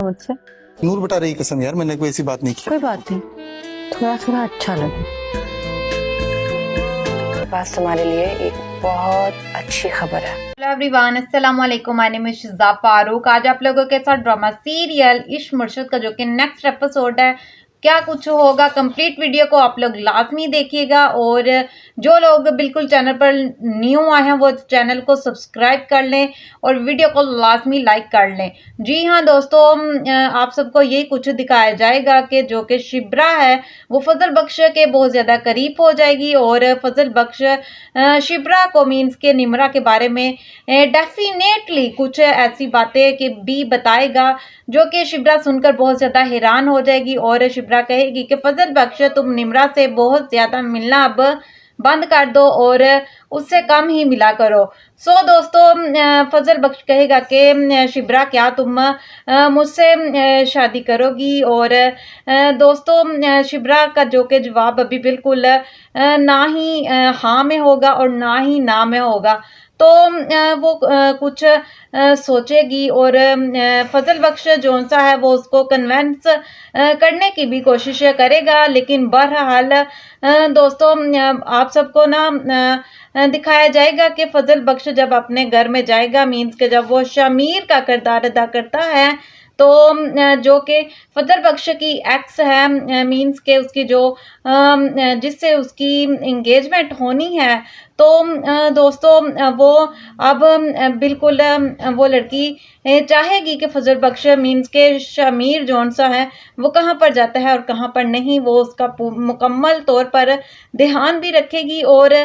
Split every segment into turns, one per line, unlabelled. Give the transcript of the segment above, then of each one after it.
मुझसे।
नूर बता रही कसम यार, मैंने कोई ऐसी बात नहीं की।
कोई बात नहीं, थोड़ा थोड़ा अच्छा लगे। पास तुम्हारे लिए एक बहुत अच्छी खबर है।
हेलो एवरीवन, अस्सलाम वालेकुम। My name is Shiza Farooq. आज आप लोगों के साथ ड्रामा सीरियल इश्क मुर्शिद का जो कि नेक्स्ट एपिसोड है, क्या कुछ होगा, कंप्लीट वीडियो को आप लोग लाजमी देखिएगा। और जो लोग बिल्कुल चैनल पर न्यू आए हैं वो चैनल को सब्सक्राइब कर लें और वीडियो को लाजमी लाइक कर लें। जी हाँ दोस्तों, आप सबको यही कुछ दिखाया जाएगा कि जो कि शिब्रा है वो फजल बख्श के बहुत ज़्यादा करीब हो जाएगी और फजल बख्श शिब्रा को मीन्स के निमरा के बारे में डेफिनेटली कुछ ऐसी बातें कि भी बताएगा जो कि शिब्रा सुनकर बहुत ज़्यादा हैरान हो जाएगी। और शिब्रा कहेगी कि फजल बख्श तुम निमरा से बहुत ज़्यादा मिलना अब बंद कर दो और उससे कम ही मिला करो। सो दोस्तों, फजल बख्श कहेगा कि शिब्रा क्या तुम मुझसे शादी करोगी। और दोस्तों, शिब्रा का जो कि जवाब अभी बिल्कुल ना ही हाँ में होगा और ना ही ना में होगा। तो वो कुछ सोचेगी और फजल बख्श जौन सा है वो उसको कन्वेंस करने की भी कोशिश करेगा। लेकिन बहरहाल दोस्तों, आप सबको ना दिखाया जाएगा कि फजल बख्श जब अपने घर में जाएगा, मीन्स के जब वो शमीर का किरदार अदा करता है तो जो कि फजल बख्श की एक्स है, मीन्स के उसकी जो जिससे उसकी इंगेजमेंट होनी है। तो दोस्तों, वो अब बिल्कुल वो लड़की चाहेगी कि फजल बख्श मीन्स के शमीर जौन सा है वो कहाँ पर जाता है और कहाँ पर नहीं, वो उसका मुकम्मल तौर पर ध्यान भी रखेगी। और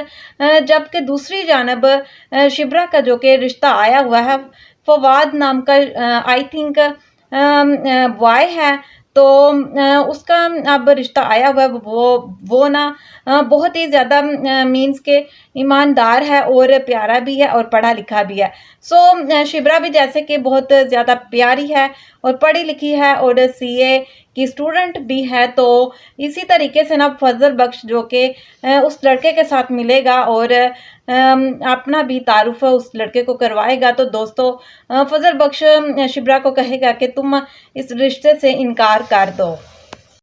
जबकि दूसरी जानब शिब्रा का जो कि रिश्ता आया हुआ है फवाद नाम का आई थिंक बॉय है, तो उसका अब रिश्ता आया हुआ है। वो ना बहुत ही ज़्यादा मीन्स के ईमानदार है और प्यारा भी है और पढ़ा लिखा भी है। सो शिब्रा भी जैसे कि बहुत ज़्यादा प्यारी है और पढ़ी लिखी है और सीए की स्टूडेंट भी है। तो इसी तरीके से ना फजल बख्श जो कि उस लड़के के साथ मिलेगा और अपना भी तारुफ उस लड़के को करवाएगा। तो दोस्तों, फजल बख्श शिब्रा को कहेगा कि तुम इस रिश्ते से इनकार कर दो।